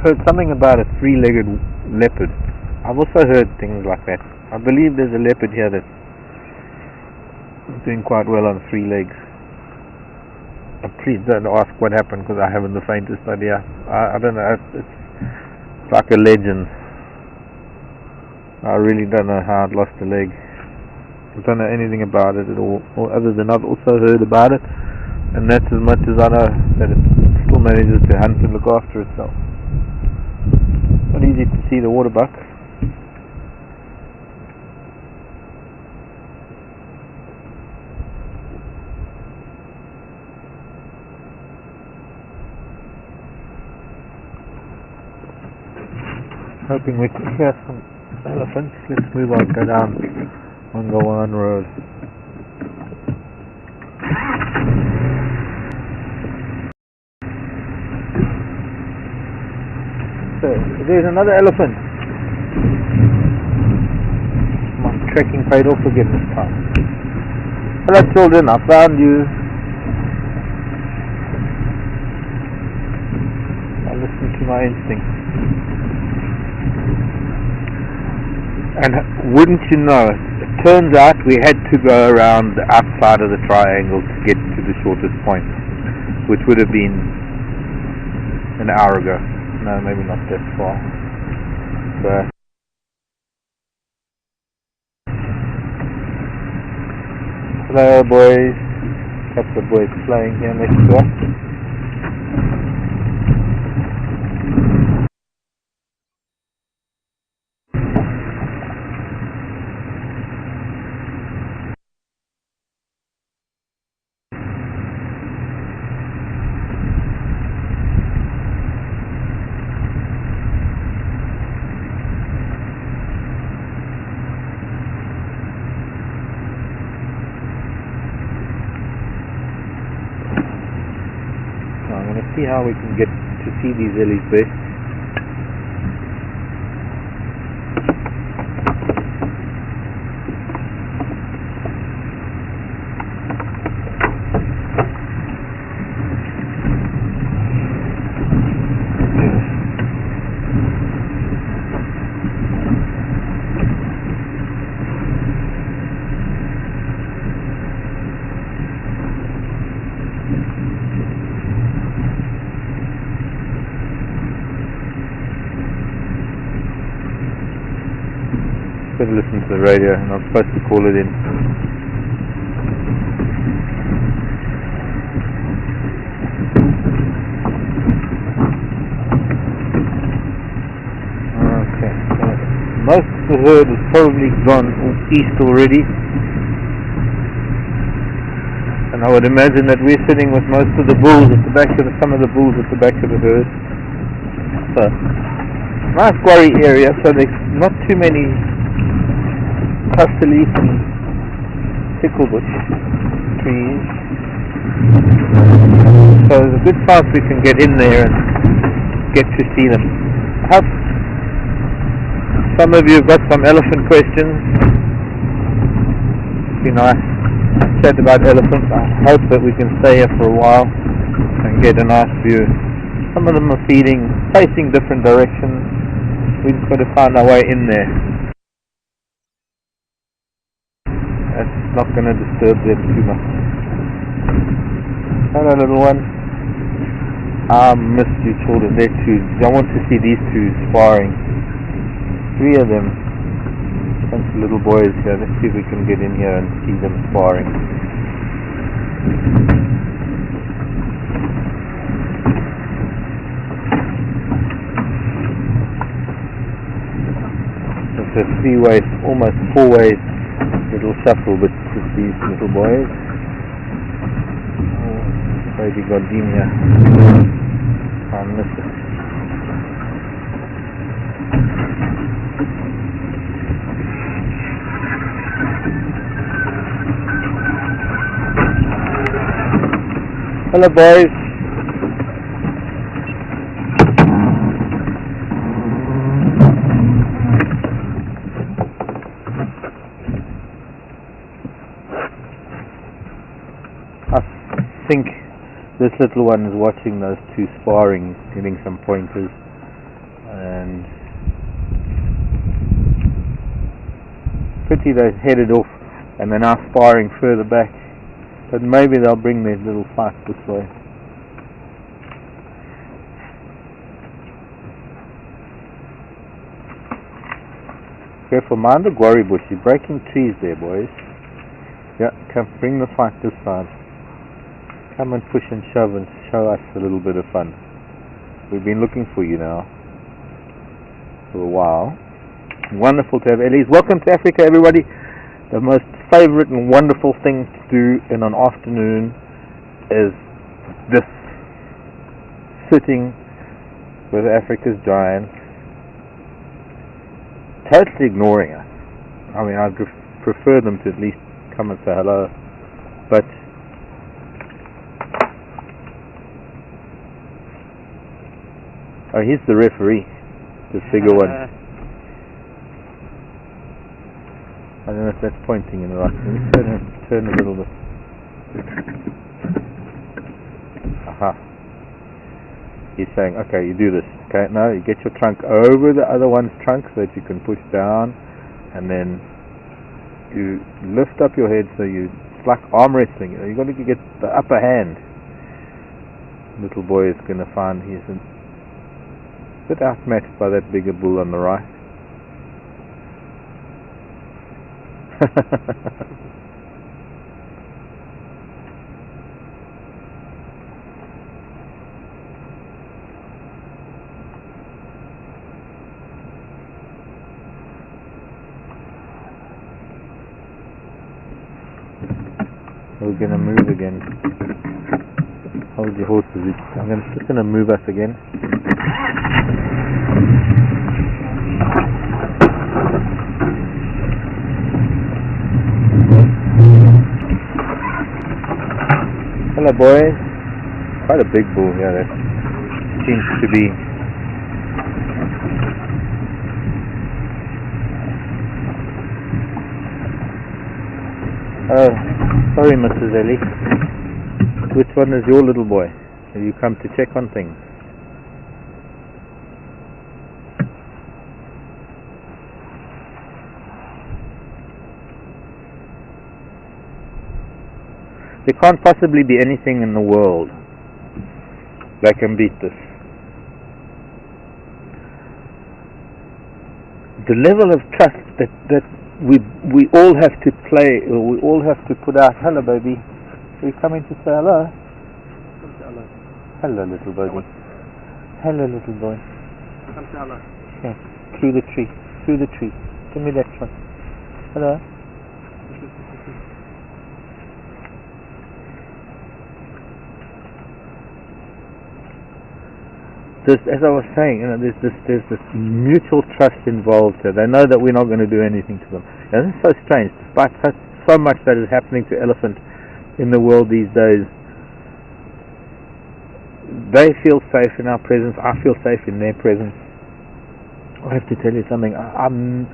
heard something about a three-legged leopard. I've also heard things like that. I believe there's a leopard here that's doing quite well on three legs. Please don't ask what happened, because I haven't the faintest idea. I don't know. It's like a legend. I really don't know how it lost a leg. I don't know anything about it at all, other than I've also heard about it, and that's as much as I know, that it still manages to hunt and look after itself. Not easy to see the water buck. Hoping we can hear some elephants. Let's move on, go down Mangawan Road. So, there's another elephant. My trekking paid off again this time. Hello children, I found you. I listened to my instincts. And wouldn't you know it, it turns out we had to go around the outside of the triangle to get to the shortest point, which would have been an hour ago. No, maybe not that far. But hello boys. Couple of boys playing here next to us. See how we can get to see these Ellie's best. Listen to the radio, and I'm supposed to call it in. Okay, so most of the herd has probably gone east already, and I would imagine that we're sitting with most of the bulls at the back of some of the bulls at the back of the herd. So, nice quarry area, so there's not too many leaf and ticklebush trees, so there's a good chance we can get in there and get to see them. I hope some of you have got some elephant questions. It'd be nice to chat about elephants. I hope that we can stay here for a while and get a nice view. Some of them are facing different directions. We've got to find our way in there. It's not going to disturb them too much. Hello little one. I missed you children. They're two. I want to see these two sparring. 3 of them. Bunch of little boys here. Let's see if we can get in here and see them sparring. It's a 3-way, almost 4-way little shuffle with these little boys. Oh, baby gardenia. I miss it. Hello boys. I think this little one is watching those two sparring, getting some pointers. possibility they headed off and they're now sparring further back. But maybe they'll bring their little fight this way. Careful, mind the guarri bush. You're breaking trees there, boys. Yeah, come, bring the fight this side. Come and push and shove and show us a little bit of fun. We've been looking for you now for a while. Wonderful to have Ellie's. Welcome to Africa, everybody. The most favorite and wonderful thing to do in an afternoon is this, sitting with Africa's giants, totally ignoring us. I mean, I'd prefer them to at least come and say hello, but oh, he's the referee, the bigger one. I don't know if that's pointing in the right. Let me turn a little bit. Aha. He's saying, okay, you do this. Okay, now you get your trunk over the other one's trunk so that you can push down, and then you lift up your head so it's like arm wrestling. You've got to get the upper hand. Little boy is going to find he's a bit outmatched by that bigger bull on the right. We're going to move again. Hold your horses. I'm just going to move us again. Hello, boys. Quite a big bull here. That seems to be. Oh, sorry, Mrs. Ellie. Which one is your little boy? Have you come to check on things? There can't possibly be anything in the world that can beat this. The level of trust that we all have to play, or we all have to put out. Hello, baby. Are you coming to say hello? Hello. Hello, little baby. Hello, little boy. Come say hello. Yeah. Through the tree. Through the tree. Give me that one. Hello. Just as I was saying, there's this mutual trust involved here. They know that we're not going to do anything to them. And this is so strange. Despite so much that is happening to elephant in the world these days, they feel safe in our presence. I feel safe in their presence. I have to tell you something. I'm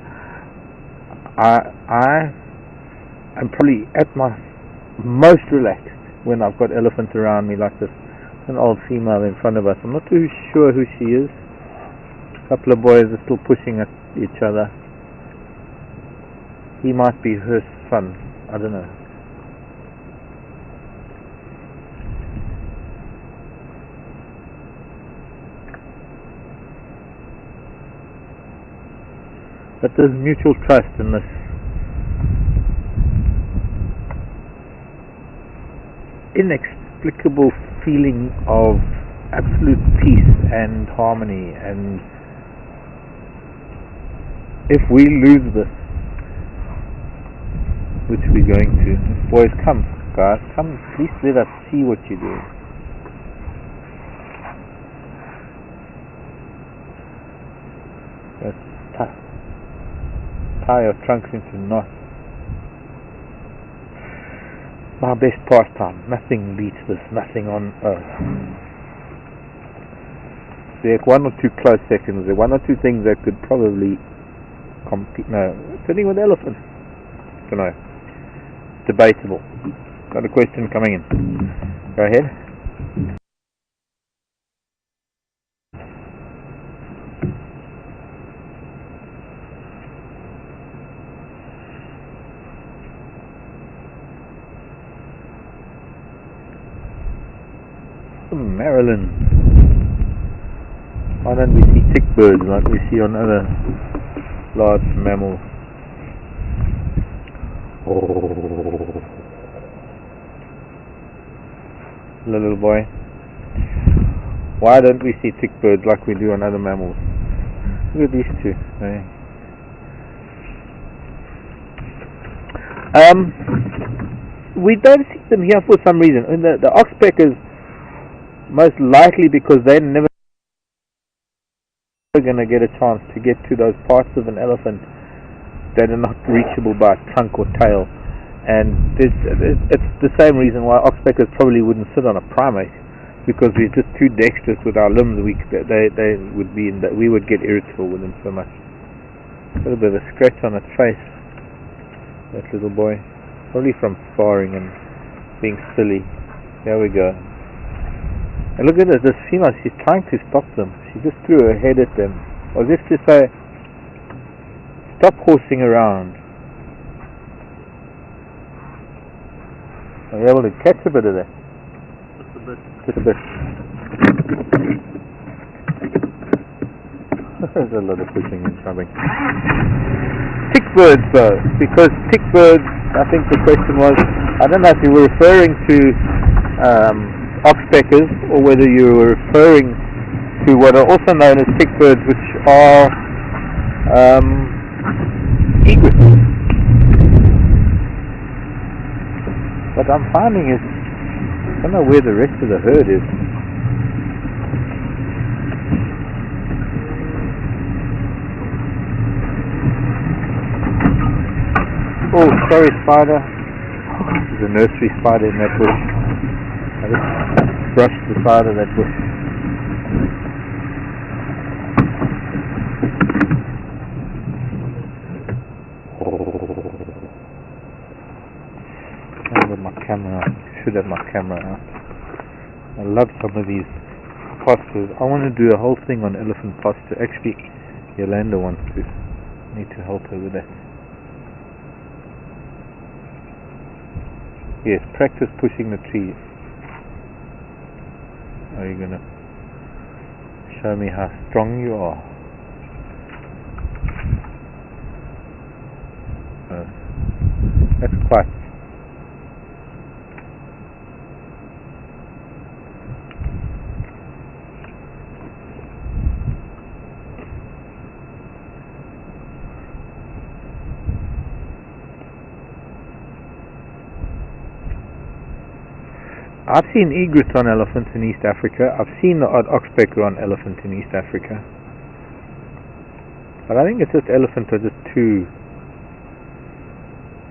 probably at my most relaxed when I've got elephants around me like this. An old female in front of us. I'm not too sure who she is. A couple of boys are still pushing at each other. He might be her son. I don't know. But there's mutual trust in this. Inexplicable feeling of absolute peace and harmony, and if we lose this, which we're going to, boys, come, guys, come, please let us see what you do. Tie your trunks into knots. My best pastime. Nothing beats this. Nothing on earth. There are one or two close seconds. There are one or two things that could probably compete. No, sitting with elephants. I don't know. Debatable. Got a question coming in. Go ahead. from Maryland. Why don't we see tick birds like we see on other large mammals? Oh. Little boy. Why don't we see tick birds like we do on other mammals? Look at these two. We don't see them here for some reason. And the oxpeckers, most likely because they're never going to get a chance to get to those parts of an elephant that are not reachable by trunk or tail. And it's the same reason why oxpeckers probably wouldn't sit on a primate, because we're just too dexterous with our limbs. We would get irritable with them so much. A little bit of a scratch on its face, that little boy. Probably from sparring and being silly. There we go. And look at this female, she's trying to stop them. She just threw her head at them, as if to say, stop horsing around. Are you able to catch a bit of that? Just a bit. Just a bit. There's a lot of pushing and shoving. Tick birds though, because tick birds, I think the question was, I don't know if you were referring to oxpeckers or whether you were referring to what are also known as tick birds, which are egrets. What I'm finding is, I don't know where the rest of the herd is. Oh, sorry, spider. There's a nursery spider in that bush. I just brushed the side of that bush. I have my camera. Should have my camera out. I love some of these postures. I want to do a whole thing on elephant posture. Actually, Yolanda wants to. I need to help her with that. Yes, practice pushing the tree. Are you going to show me how strong you are? That's quite. I've seen egrets on elephants in East Africa. I've seen the odd oxpecker on elephant in East Africa. But I think it's just elephants are just too...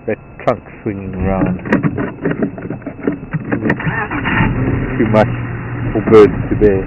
that trunk swinging around. Too much for birds to bear.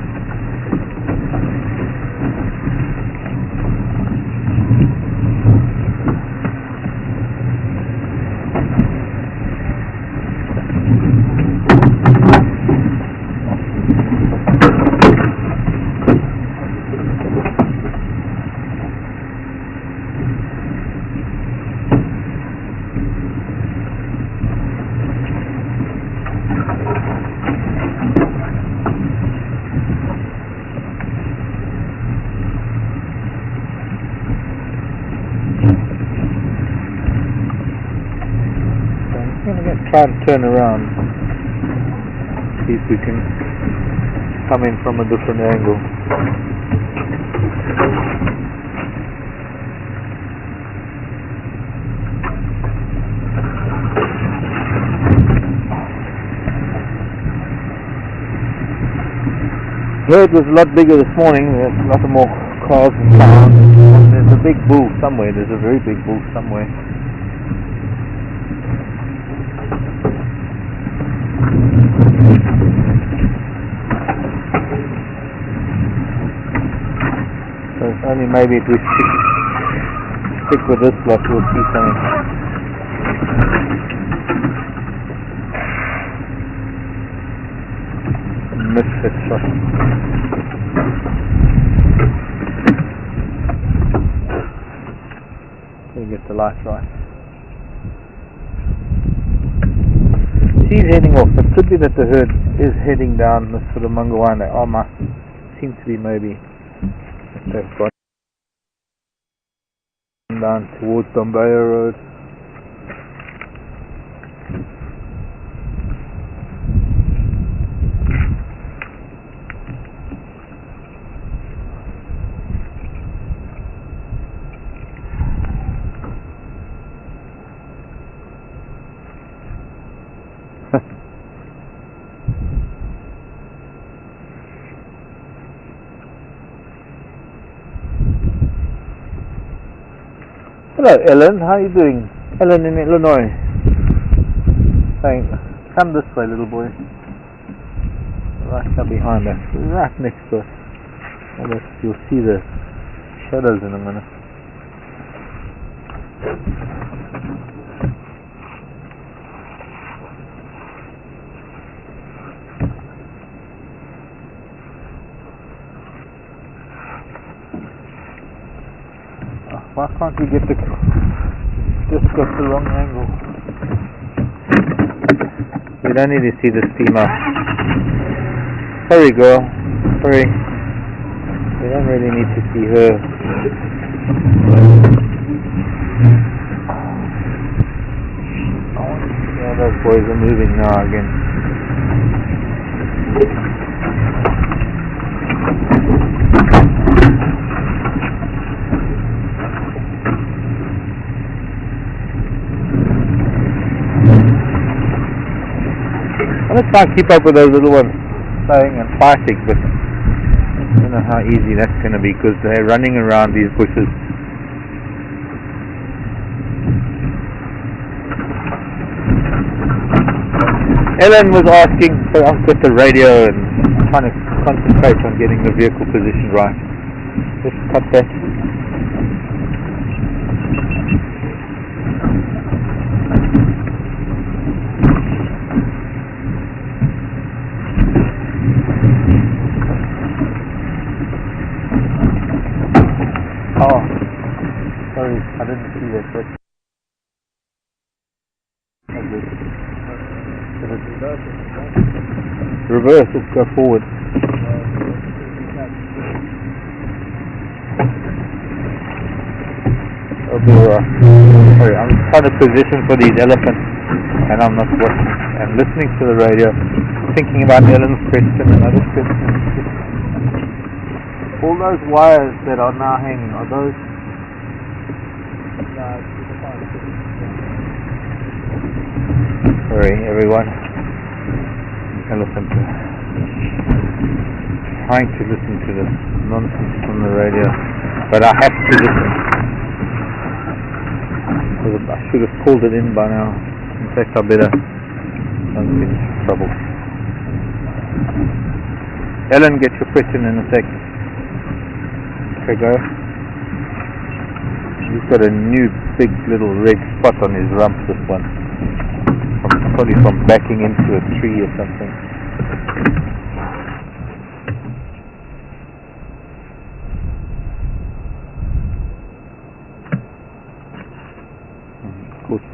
Try and turn around, see if we can come in from a different angle. The herd was a lot bigger this morning. There's a lot more cars and cars. And there's a big bull somewhere. There's a very big bull somewhere. So only maybe if we stick with this lot, we'll see something. Missed that shot. So you get the light right. she's heading off. It could be that the herd is heading down this sort of Mangawana. Seems to be maybe they've gone down towards Dombaya Road. Hello Ellen, how are you doing? Ellen in Illinois. Saying, come this way little boy. Right there behind us, right next to us. You'll see the shadows in a minute. Why can't we get just got the wrong angle. We don't need to see the steamer. Hurry girl, hurry. We don't really need to see her. Yeah, those boys are moving now again. I want to try and keep up with those little ones playing and fighting, but I don't know how easy that's going to be because they're running around these bushes. Ellen was asking, so I've got the radio and I'm trying to concentrate on getting the vehicle position right. Just cut that. Oh, sorry, I didn't see that, but reverse, let's go forward. I'll be alright. Sorry, I'm trying to position for these elephants and I'm not watching and listening to the radio, thinking about Ellen's question and other questions. All those wires that are now hanging, are those? Sorry everyone. Elephant. Trying to listen to the nonsense from the radio, but I have to listen. I should have called it in by now. In fact, I better don't get into trouble. Ellen, get your question in a sec. Go. He's got a new big little red spot on his rump, this one. Probably from backing into a tree or something. Of course,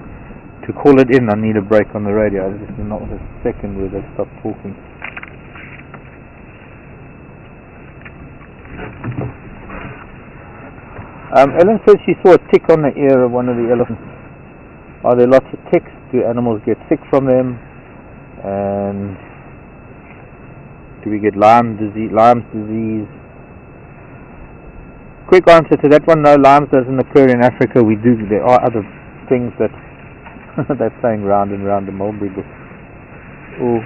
to call it in I need a break on the radio. This is not a second where they stop talking. Ellen says she saw a tick on the ear of one of the elephants. Are there lots of ticks? Do animals get sick from them? And do we get Lyme's disease? Quick answer to that one, no, Lyme's doesn't occur in Africa. There are other things that they're playing round and round the mulberry bush. Oh,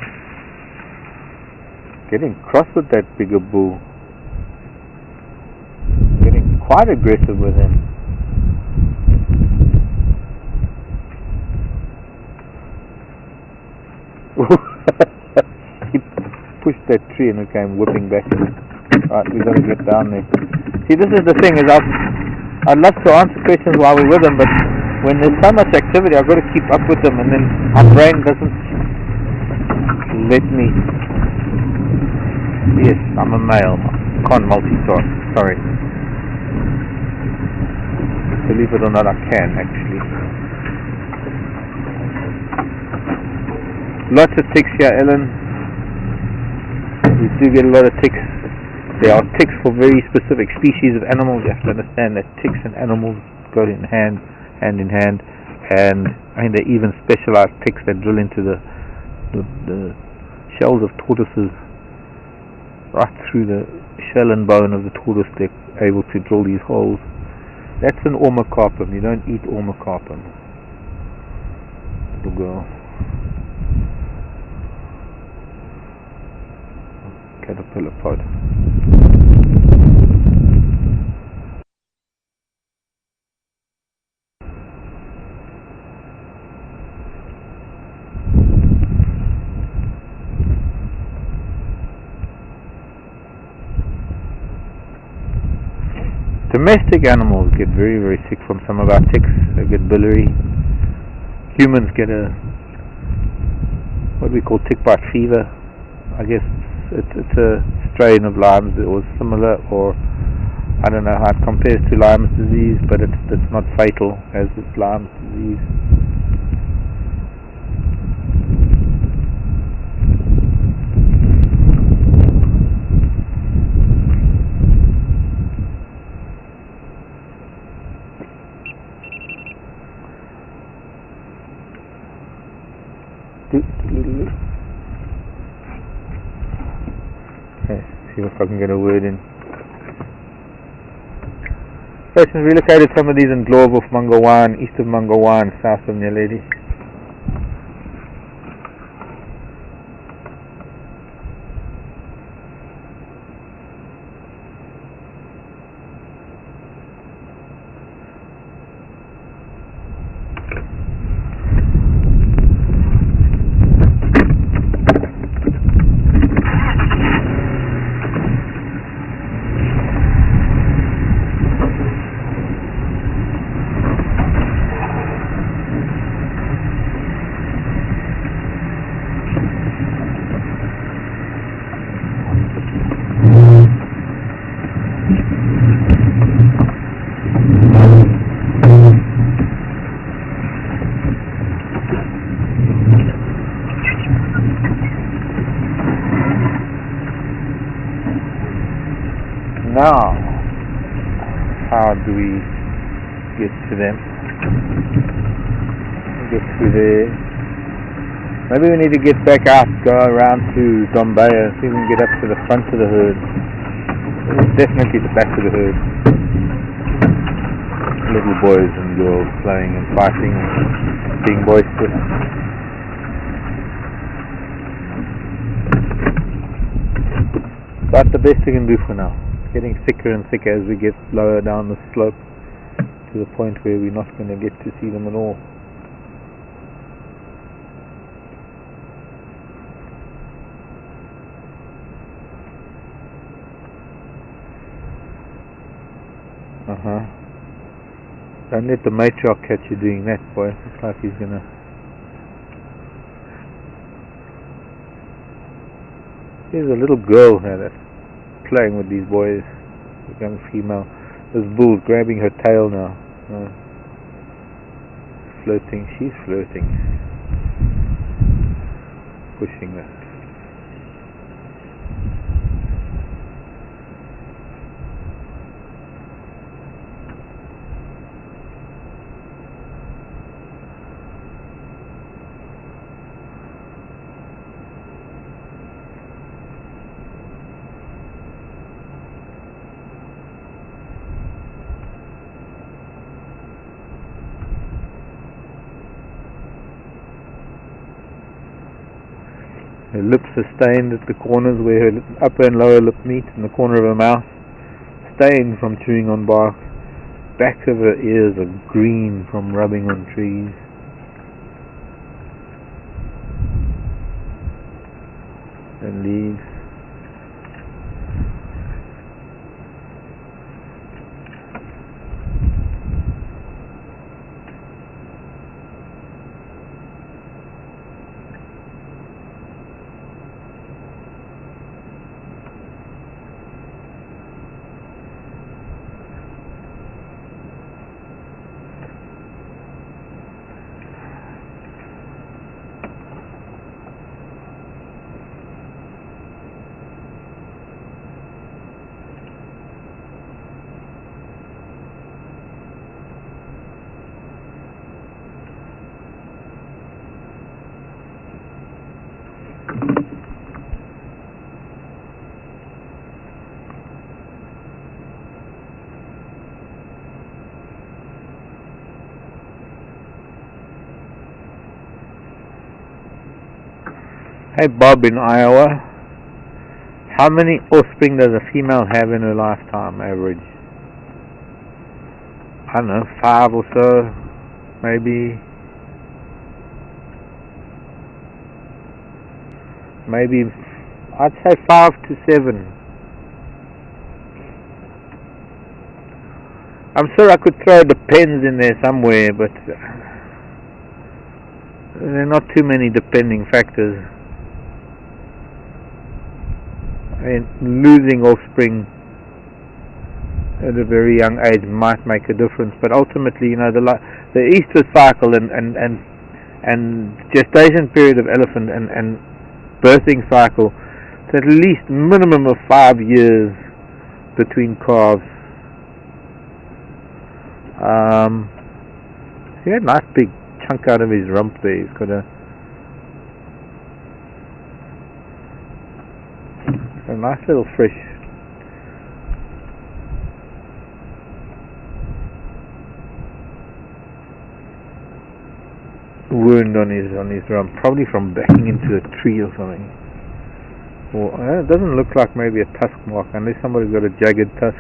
getting cross with that bigger bull. Quite aggressive with him. He pushed that tree and it came whipping back. Right, we got to get down there. See, this is the thing, is I'd love to answer questions while we're with them, but when there's so much activity, I've got to keep up with them, and then my brain doesn't let me. Yes, I'm a male. I can't multitask. Sorry. Believe it or not, I can actually. Lots of ticks here, Ellen. We do get a lot of ticks. There are ticks for very specific species of animals. You have to understand that ticks and animals go hand in hand. And I mean, they even specialized ticks that drill into the shells of tortoises, right through the shell and bone of the tortoise. They're able to drill these holes. That's an ormocarpum. You don't eat ormocarpum. Little girl. Caterpillar pod. Domestic animals get very, very sick from some of our ticks. They get biliary. Humans get what we call tick bite fever. I guess it's a strain of Lyme's or similar, or I don't know how it compares to Lyme's disease, but it's not fatal as is Lyme's disease. Okay, see if I can get a word in. Persons relocated some of these in Globe of Mangawan, east of Mangawan, south of Nyaledi. Now, how do we get to them? Get through there. Maybe we need to get back out, go around to Dombaya, see if we can get up to the front of the herd. Definitely the back of the herd. Little boys and girls playing and fighting and being boisterous. That's the best we can do for now. Getting thicker and thicker as we get lower down the slope to the point where we're not going to get to see them at all. Don't let the matriarch catch you doing that, boy. Looks like he's gonna... Here's a little girl here that's playing with these boys, a young female. This bull's grabbing her tail now. Flirting, she's flirting. Pushing her. Her lips are stained at the corners where her upper and lower lip meet, in the corner of her mouth, stained from chewing on bark. Back of her ears are green from rubbing on trees. And leaves. Hey Bob in Iowa, how many offspring does a female have in her lifetime, average? I don't know, 5 or so, maybe I'd say 5 to 7. I'm sure I could throw depends in there somewhere, but there are not too many depending factors. I mean, losing offspring at a very young age might make a difference, but ultimately, the estrous cycle and gestation period of elephant and birthing cycle, it's at least minimum of 5 years between calves. See that nice big chunk out of his rump there. He's got a nice little fresh wound on his rump, probably from backing into a tree or something. Or it doesn't look like maybe a tusk mark, unless somebody's got a jagged tusk.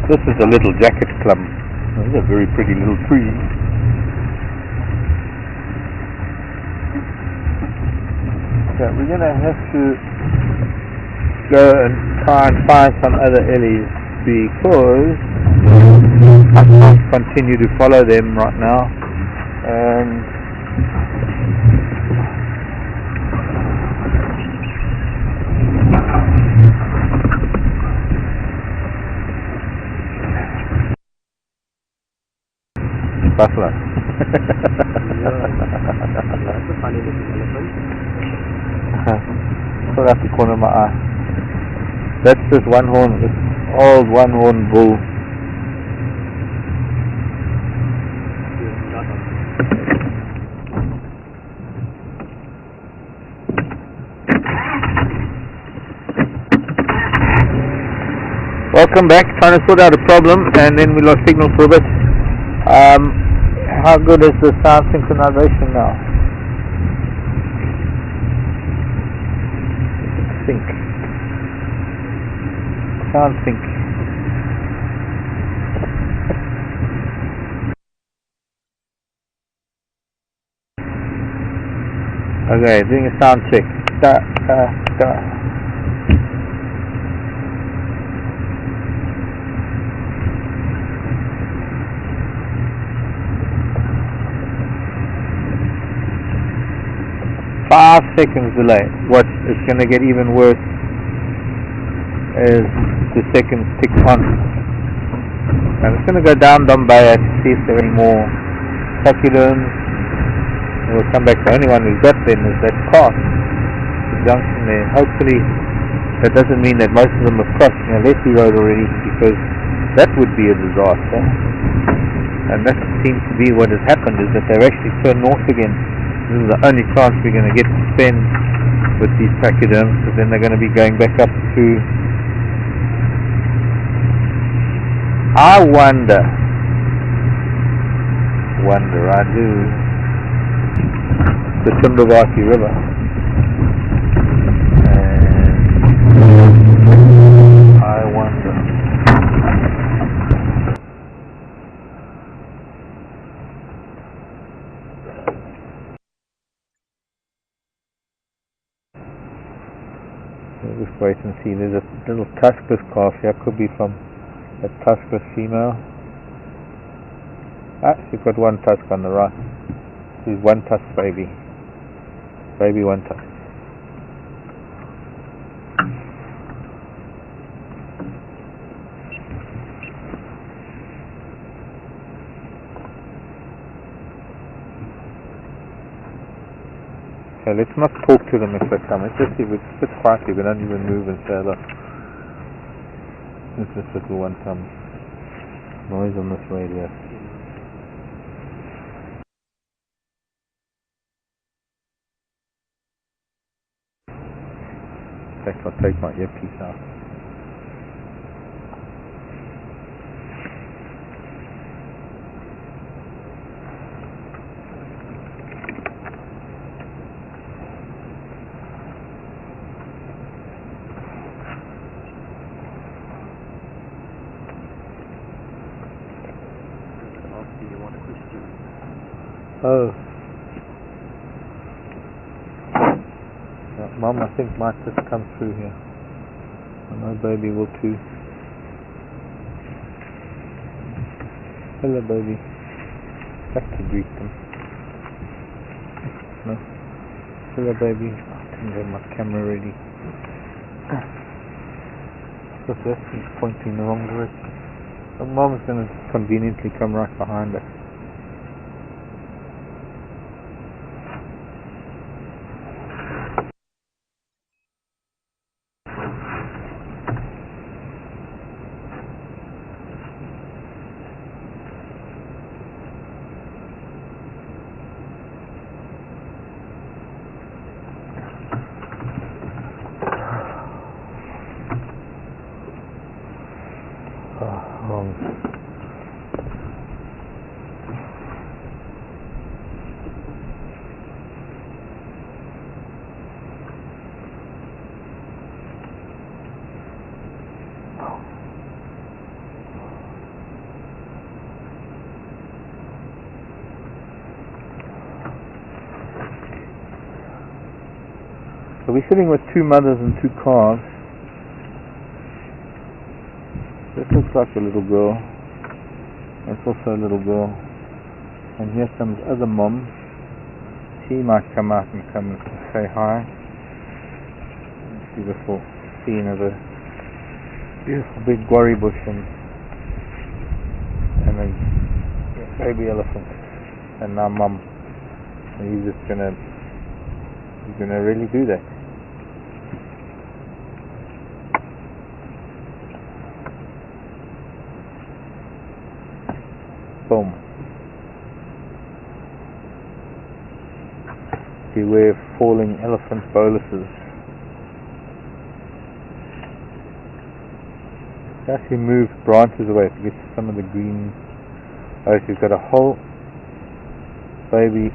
This is a little jacket plum. This is a very pretty little tree. So we're going to have to go and try and find some other Ellies, because I can't continue to follow them right now. Buffalo. That's a funny looking elephant. Still at the corner of my eye. That's this old one horn bull. Welcome back, trying to sort out a problem, and then we lost signal for a bit. How good is the sound synchronization now? Sync. Sound sync. Okay, doing a sound check. Da. 5 seconds delay. What is going to get even worse is the seconds tick on. I'm just going to go down Dombaya to see if there are any more pachyderms. And we'll come back. The only one we've got then is that cast, the junction there. Hopefully that doesn't mean that most of them have crossed Leslie Road already, because that would be a disaster. And that seems to be what has happened, is that they've actually turned north again. This is the only chance we're going to get to spend with these pachyderms, because then they're going to be going back up to... I wonder, I do, the Thornybush River, and I wonder. We'll just wait and see. There's a little tuskless calf here, could be from a tuskless female. Ah, she's got one tusk on the right. She's one tusk baby. Baby one tusk. Okay, let's not talk to them if they come. Let's just see if we sit quietly, we don't even move and say hello. If this little one comes. Noise on this radio. In fact, I'll take my earpiece out. Oh. Mom, I think might just come through here. And my baby will too. Hello, baby. Back to greet them. No. Hello, baby. I didn't have my camera ready. What's this? He's pointing the wrong direction. So Mom's going to conveniently come right behind us. Wrong. So we're sitting with two mothers and two calves. This looks like a little girl. It's also a little girl. And here comes other mom. She might come out and come and say hi. Beautiful scene of a beautiful big guarri bush and a baby elephant. And now mom. And he's gonna really do that. Boom. Beware of falling elephant boluses. It actually moves branches away to get some of the green. Oh, she's got a whole baby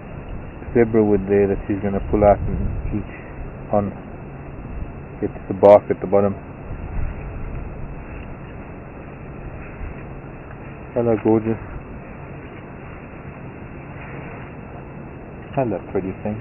zebra wood there that she's going to pull out and eat on. Get to the bark at the bottom. Hello, gorgeous. Hello, pretty thing.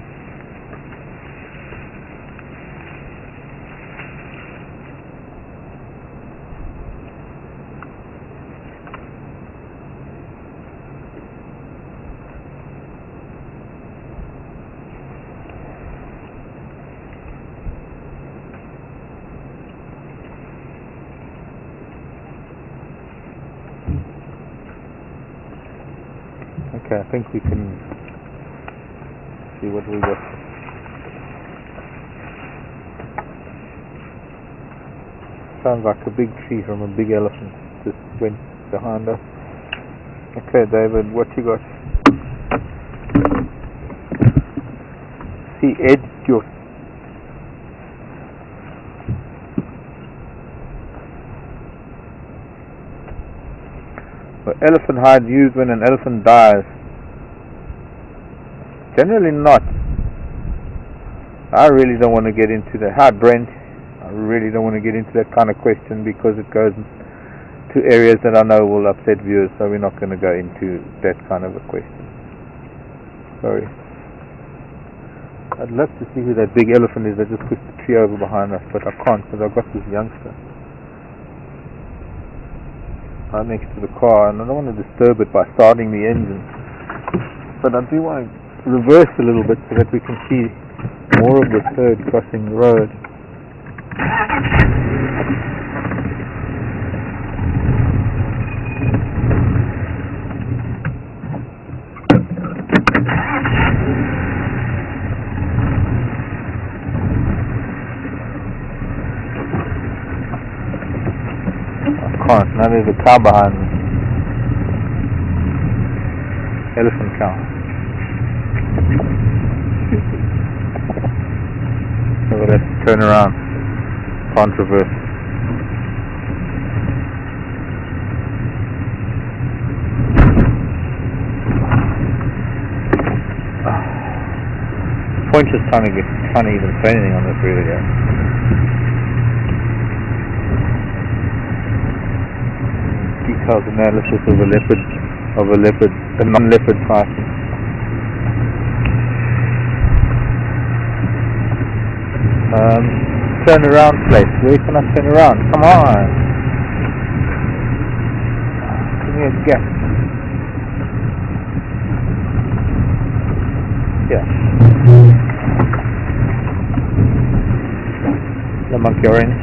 Okay, I think we can see what we got. Sounds like a big tree from a big elephant just went behind us. Okay, David, what you got? See, Ed, elephant hide used when an elephant dies? Generally not. I really don't want to get into that. Hi Brent. I really don't want to get into that kind of question because it goes to areas that I know will upset viewers, so we're not going to go into that kind of a question. Sorry. I'd love to see who that big elephant is that just pushed the tree over behind us, but I can't because I've got this youngster right next to the car and I don't want to disturb it by starting the engine. But I do want to reverse a little bit so that we can see more of this herd crossing the road. Now there's a cow behind me. Elephant cow. So we'll have to turn around. Can't reverse. Point is trying to even say anything on this video. Detailed analysis of a non-leopard fighting. Turn around place. Where can I turn around? Come on. Give me a gap. Yeah. The monkey orange.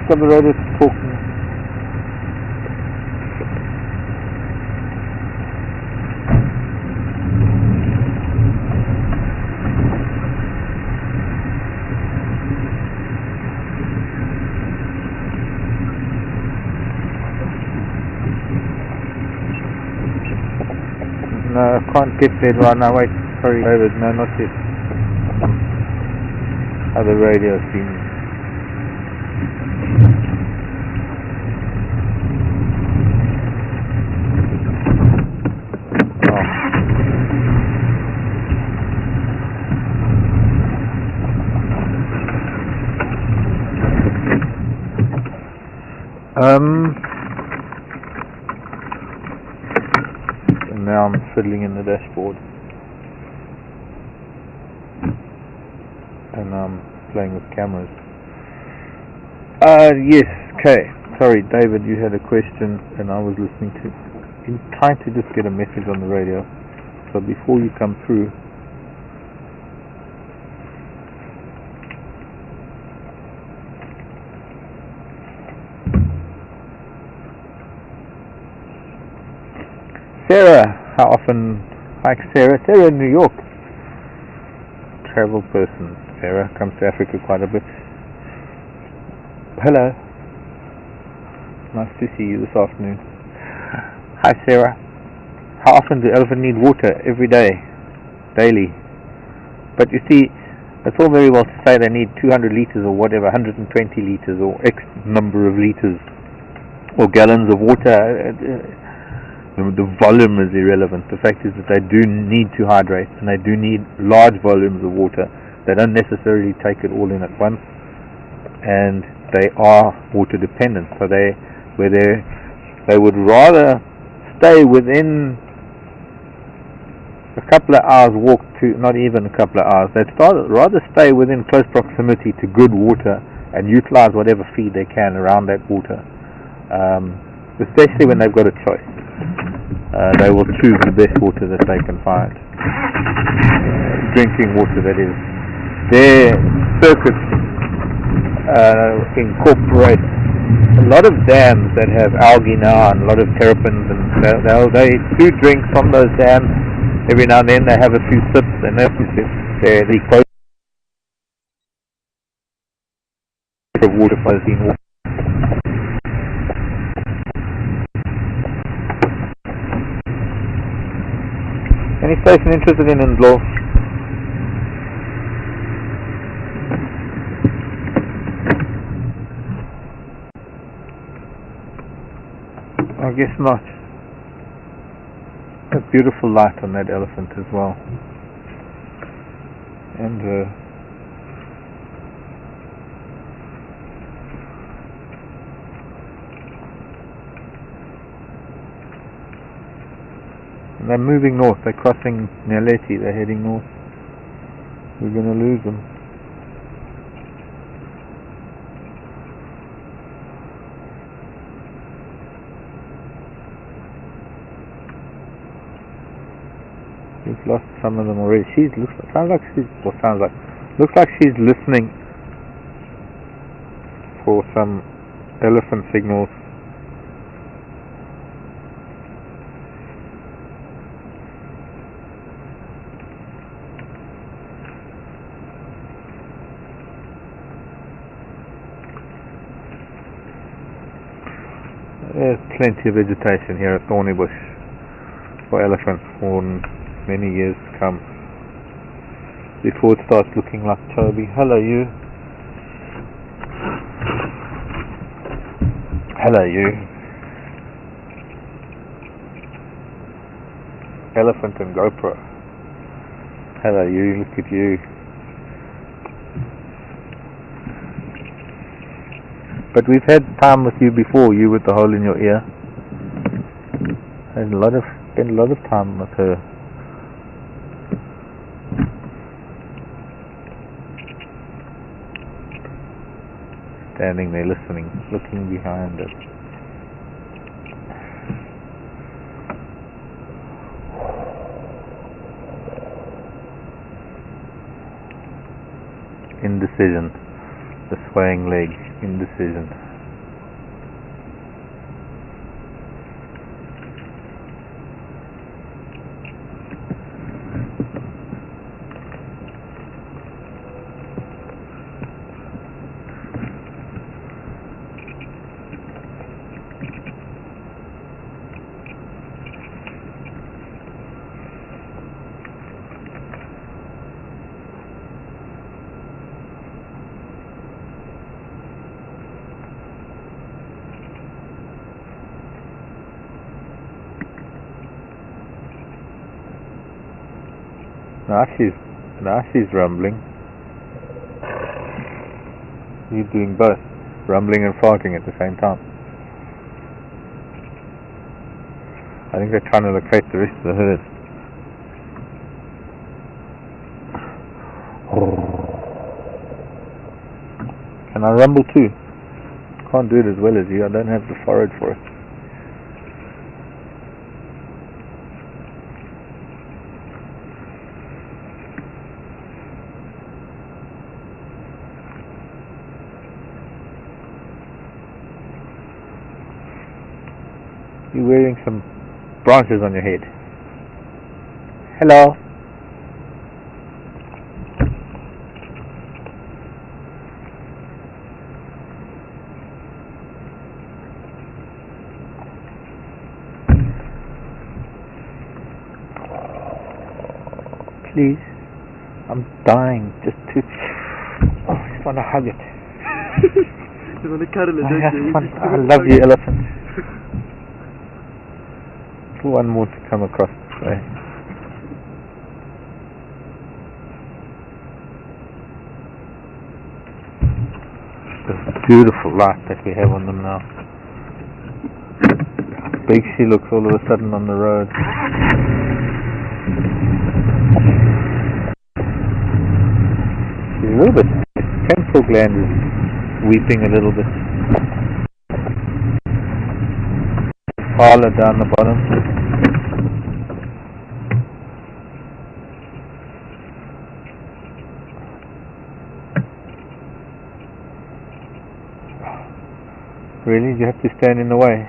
On the road it's talking. No, I can't get there right now. Wait, sorry, David. No, not yet. Other radio scene. And now I'm fiddling in the dashboard and I'm playing with cameras. Yes, okay. Sorry, David, you had a question and I was listening to, trying to just get a message on the radio. So before you come through, Sarah, how often? Hi Sarah. Sarah in New York. Travel person. Sarah comes to Africa quite a bit. Hello. Nice to see you this afternoon. Hi Sarah. How often do elephants need water? Every day. Daily. But you see, it's all very well to say they need 200 litres or whatever, 120 litres or X number of litres or gallons of water. The volume is irrelevant. The fact is that they do need to hydrate and they do need large volumes of water. They don't necessarily take it all in at once, and they are water dependent. So they would rather stay within a couple of hours walk to, not even a couple of hours, they'd rather stay within close proximity to good water and utilize whatever feed they can around that water, especially when they've got a choice. They will choose the best water that they can find. Drinking water, that is. Their circuits incorporate a lot of dams that have algae now and a lot of terrapins, and they do drink from those dams. Every now and then they have a few sips, and that's the close of water flows in water. Any station interested in Indlaw? I guess not. A beautiful light on that elephant as well. And they're moving north. They're crossing Naleti. They're heading north. We're going to lose them. We've lost some of them already. Looks like she's listening for some elephant signals. There's plenty of vegetation here at Thornybush for elephants for many years to come, before it starts looking like Toby. Hello you. Hello you. Elephant and GoPro. Hello you, look at you. But we've had time with you before, you with the hole in your ear. Spent a lot of time with her. Standing there listening, looking behind it. Indecision. The swaying leg. Indecision. Now she's rumbling. You're doing both, rumbling and farting at the same time. I think they're trying to locate the rest of the herd. Can I rumble too? Can't do it as well as you. I don't have the forage for it. You're wearing some branches on your head. Hello. Please. I'm dying just to... Oh, I just want to hug it. You want to cuddle it, don't you? I love you, elephant. One more to come across this way. This beautiful light that we have on them now. Big she looks all of a sudden on the road. She's a little bit, temporal gland is weeping a little bit. Parlor down the bottom. Really? Did you have to stand in the way?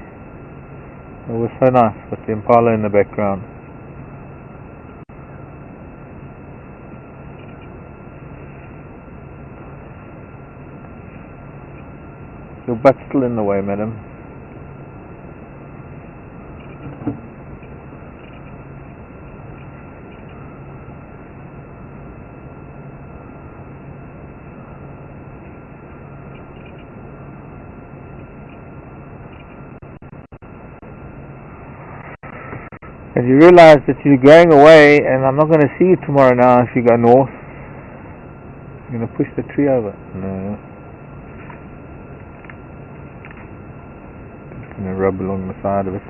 It was so nice with the impala in the background. Your butt's still in the way, madam. And you realize that you're going away, and I'm not going to see you tomorrow now if you go north. You're going to push the tree over. No. Just going to rub along the side of it.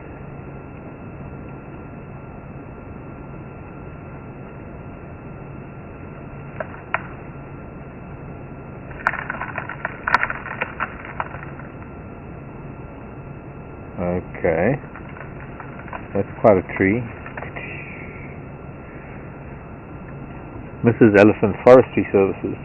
Okay. That's quite a tree. Mrs. Elephant Forestry Services.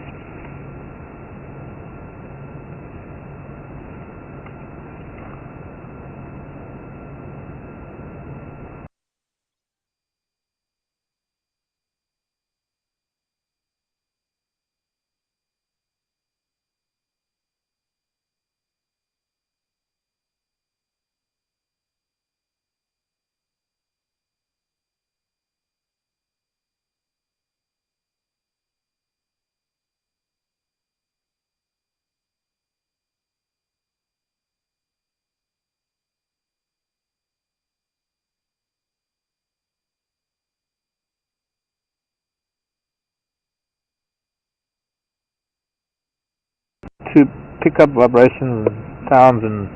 To pick up vibrations and sounds and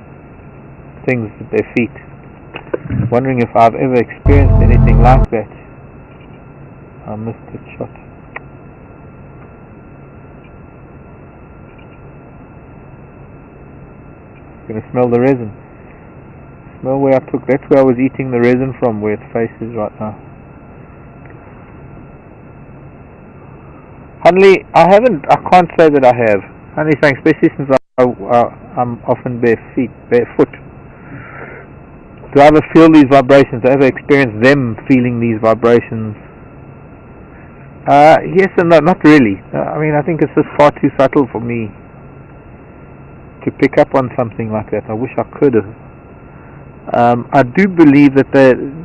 things with their feet. Wondering if I've ever experienced anything like that. I missed the shot. Gonna smell the resin. Smell where I took. That's where I was eating the resin from, where its face is right now. Honey, I can't say that I have. Honey, saying, especially since I'm often barefoot. Do I ever feel these vibrations? Do I ever experience them feeling these vibrations? Yes and no, not really. I mean, I think it's just far too subtle for me to pick up on something like that. I wish I could have. I do believe that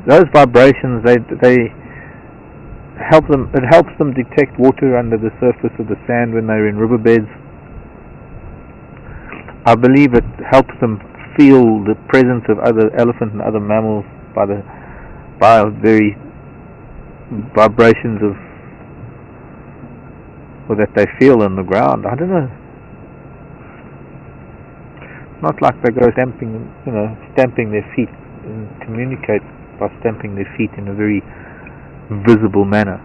those vibrations, they help them. It helps them detect water under the surface of the sand when they're in riverbeds. I believe it helps them feel the presence of other elephants and other mammals by very vibrations that they feel on the ground. I don't know. Not like they go stamping their feet and communicate by stamping their feet in a very visible manner.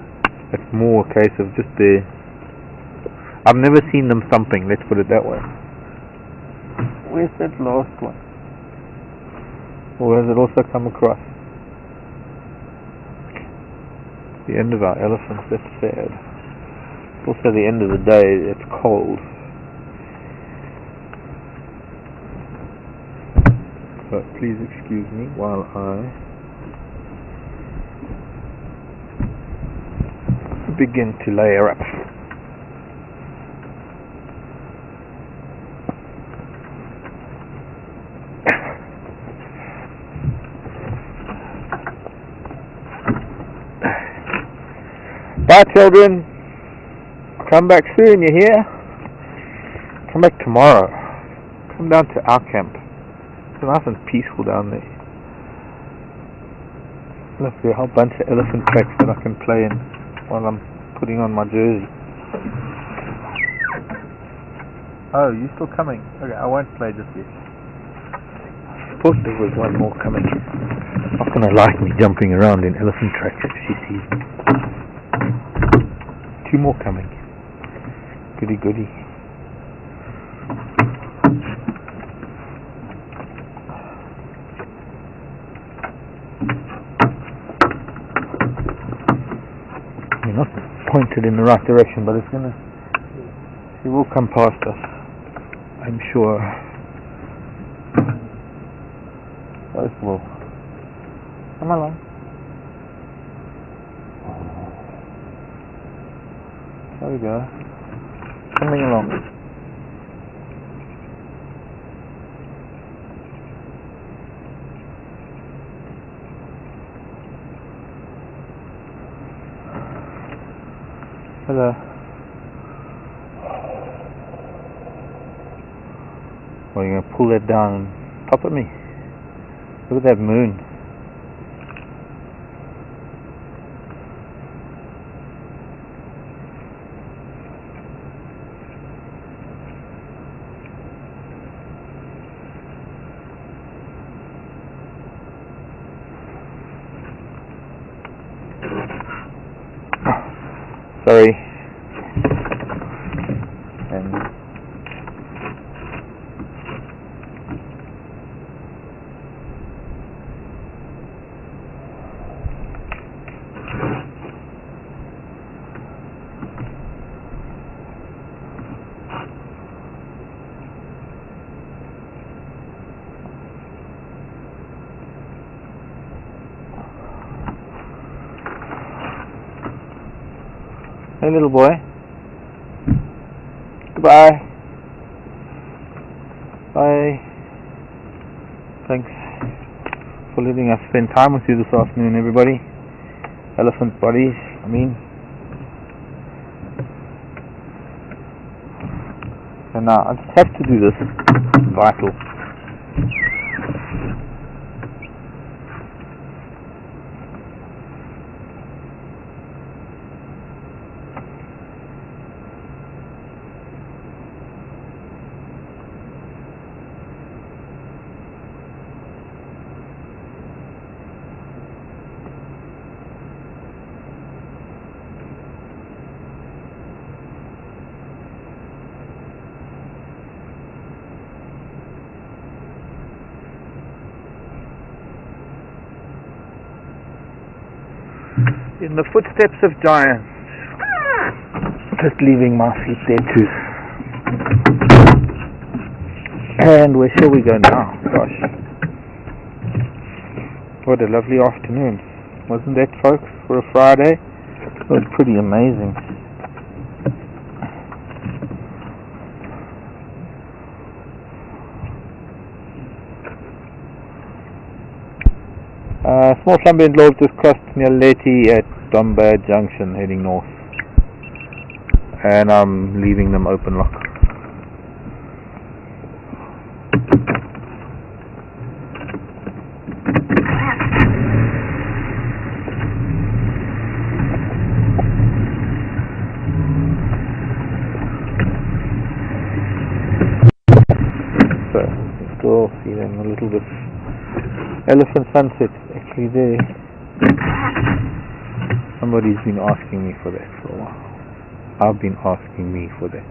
It's more a case of just I've never seen them thumping, let's put it that way. Where's that last one? Or has it also come across? The end of our elephants, that's sad. It's also the end of the day, it's cold. So please excuse me while I begin to layer up. Bye children, come back soon, you hear? Come back tomorrow. Come down to our camp. It's nice and peaceful down there. Look, there are a whole bunch of elephant tracks that I can play in while I'm putting on my jersey. Oh, you're still coming? Okay, I won't play just yet. I thought there was one more coming. Not gonna like me jumping around in elephant tracks if she sees me. Two more coming. Goody goody. You're not pointed in the right direction, but she will come past us, I'm sure. Both will. Come along. There we go. Coming along. Hello. Well, you're going to pull that down and pop at me. Look at that moon. Sorry. And hey, little boy. Goodbye. Bye. Thanks for letting us spend time with you this afternoon, everybody. Elephant buddies, I mean. And now I just have to do this. It's vital. In the footsteps of giants. Just leaving my feet there too. And where shall we go now? Gosh. What a lovely afternoon. Wasn't that, folks, for a Friday? It was pretty amazing. Small ambient load just crossed near Leti at Dunbar Junction, heading north. And I'm leaving them open lock. So, you still see them a little bit. Elephant sunset, actually there. Somebody's been asking me for that for a while. I've been asking me for that.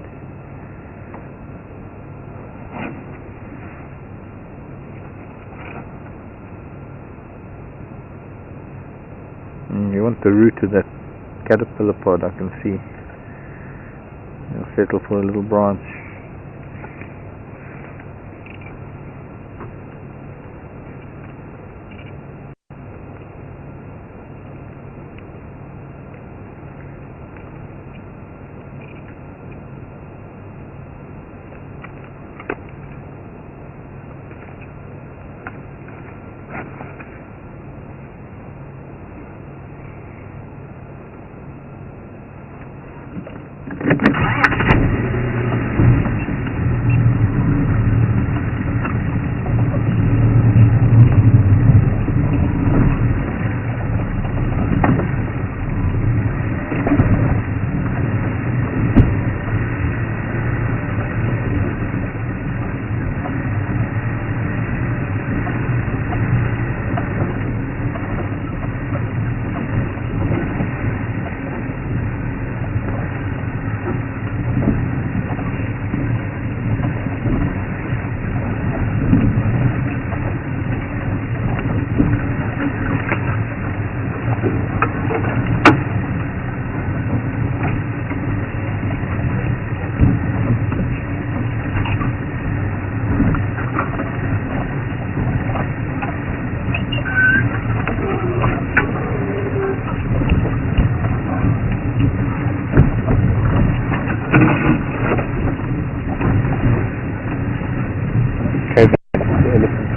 You want the root of that caterpillar pod, I can see. You'll settle for a little branch.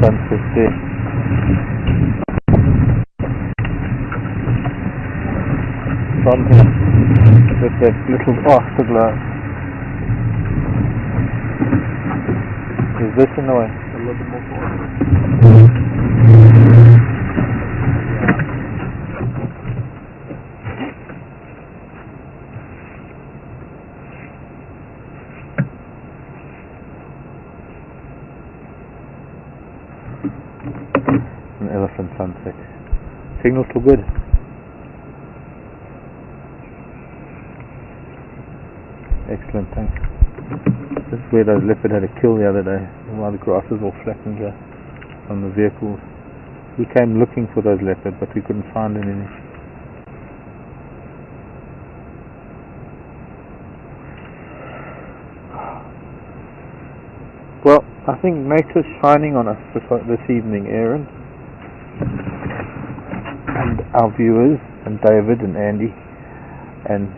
sunset there. Something with that little afterglow. Is this in the way? A little bit more forward. An elephant sunset. Signal too good. Excellent, thanks. This is where those leopard had a kill the other day, while the grass is all flattened here on the vehicles. We came looking for those leopard, but we couldn't find any. Well, I think nature's shining on us this evening, Aaron, and our viewers, and David and Andy, and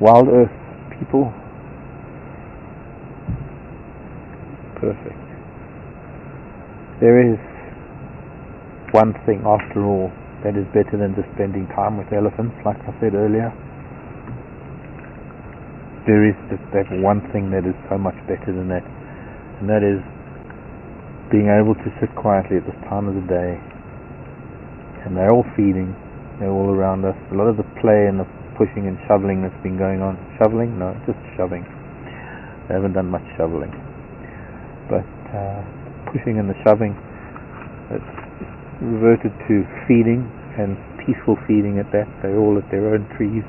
Wild Earth people. Perfect. There is one thing, after all, that is better than just spending time with elephants, like I said earlier. There is that one thing that is so much better than that, and that is being able to sit quietly at this time of the day, and they're all feeding, they're all around us. A lot of the play and the pushing and shoveling that's been going on. Shoveling? No, just shoving. They haven't done much shoveling. But pushing and the shoving, it's reverted to feeding, and peaceful feeding at that. They're all at their own trees.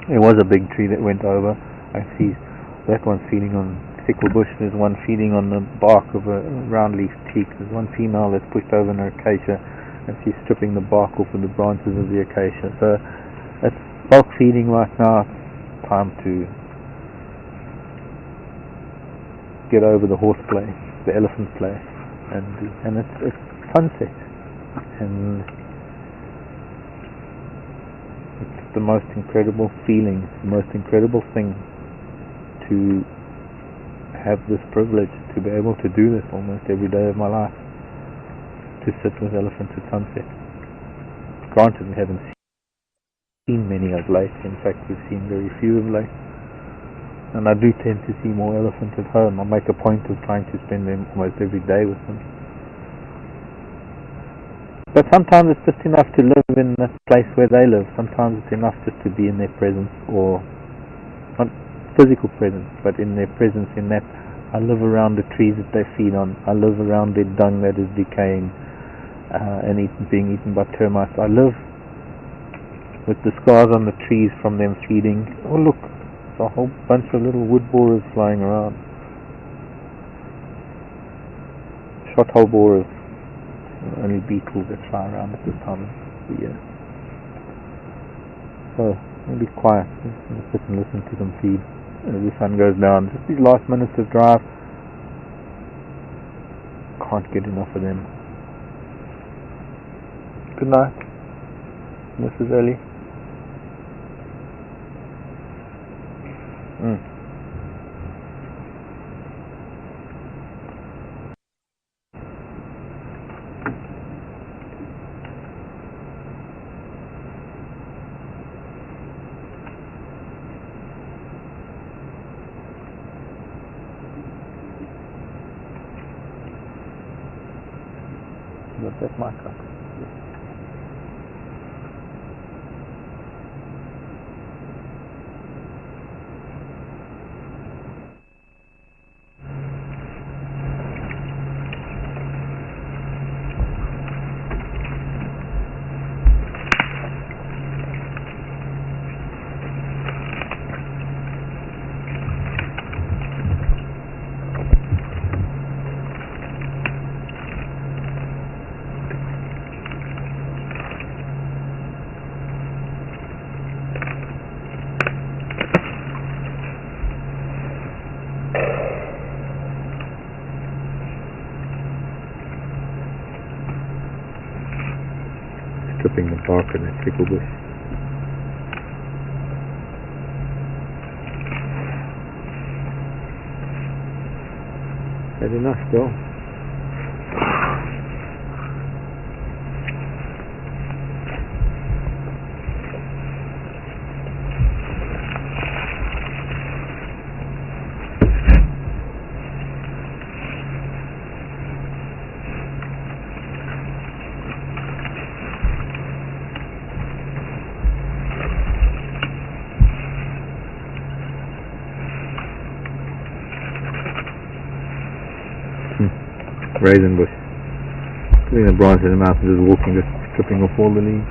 There was a big tree that went over. I see that one feeding on thickle bush. There's one feeding on the bark of a round-leaf teak. There's one female that's pushed over an acacia, and she's stripping the bark off of the branches of the acacia. So it's bulk feeding right now. It's time to get over the horse play, the elephant play, and it's sunset, and it's the most incredible feeling, the most incredible thing to have this privilege, to be able to do this almost every day of my life, to sit with elephants at sunset. Granted, we haven't seen many of late. In fact, we've seen very few of late. And I do tend to see more elephants at home. I make a point of trying to spend them almost every day with them. But sometimes it's just enough to live in the place where they live. Sometimes it's enough just to be in their presence, or not physical presence, but in their presence in that I live around the trees that they feed on. I live around their dung that is decaying and being eaten by termites. I live with the scars on the trees from them feeding. Oh look, a whole bunch of little wood borers flying around. Shot hole borers, only beetles that fly around at this time of the year. So I'll be quiet, I'll sit and listen to them feed as the sun goes down. Just these last minutes of drive, can't get enough of them. Good night, Mrs. Ellie. Got that mic up. Stripping the bark of that thickle bush. Had enough, Bill. Raisin bush. Putting the branch in the mouth and just walking, just stripping off all the leaves.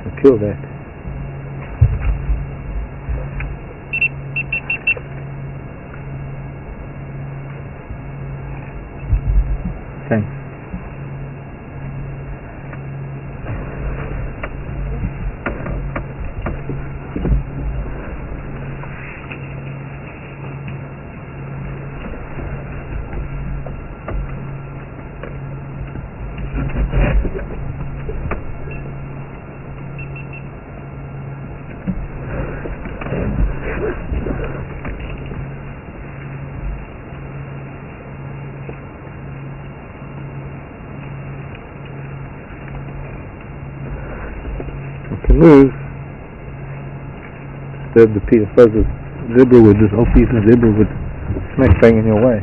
Can kill that. Thanks. Move. Disturb the peace. I suppose the zebra would just obviously the zebra would smack bang in your way.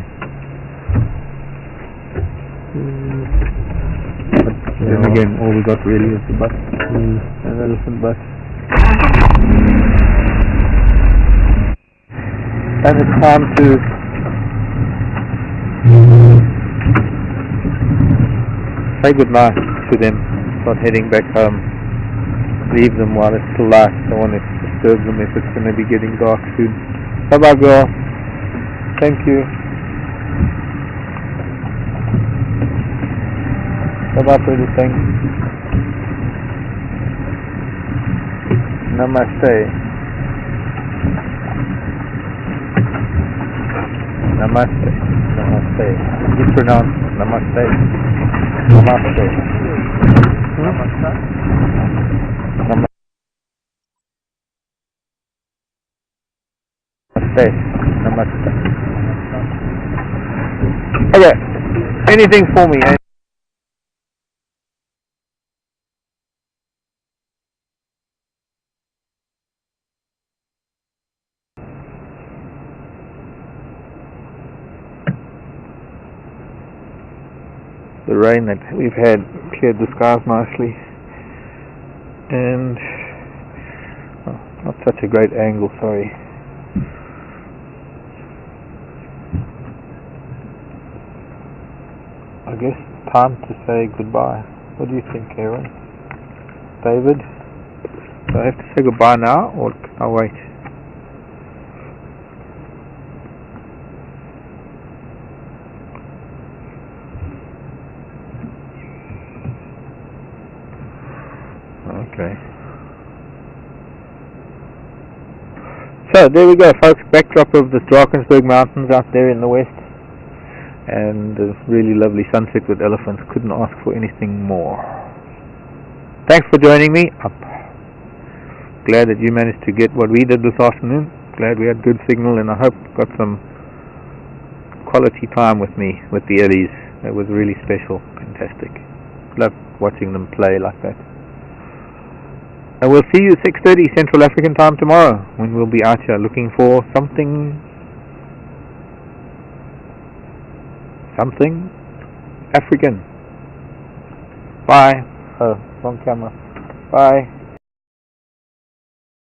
But then again, all we got really is the butt, an elephant butt. And it's time to say goodnight to them. Start heading back home. Leave them while it's still light. Don't want to disturb them if it's going to be getting dark soon. Bye bye, girl. Thank you. Bye bye, pretty thing. Namaste. Namaste. Namaste. You pronounce namaste. Namaste. Namaste. Namaste. Okay. Anything for me? The rain that we've had cleared the skies nicely, and not such a great angle, sorry. I guess time to say goodbye. What do you think, Aaron? David? Do I have to say goodbye now, or can I wait? Okay. So there we go, folks. Backdrop of the Drakensberg Mountains out there in the west, and a really lovely sunset with elephants. Couldn't ask for anything more. Thanks for joining me. I'm glad that you managed to get what we did this afternoon. Glad we had good signal, and I hope got some quality time with me with the Ellies. It was really special, fantastic. Love watching them play like that. And we'll see you 6:30 Central African time tomorrow, when we'll be out here looking for something African. Bye. Oh, wrong camera. Bye.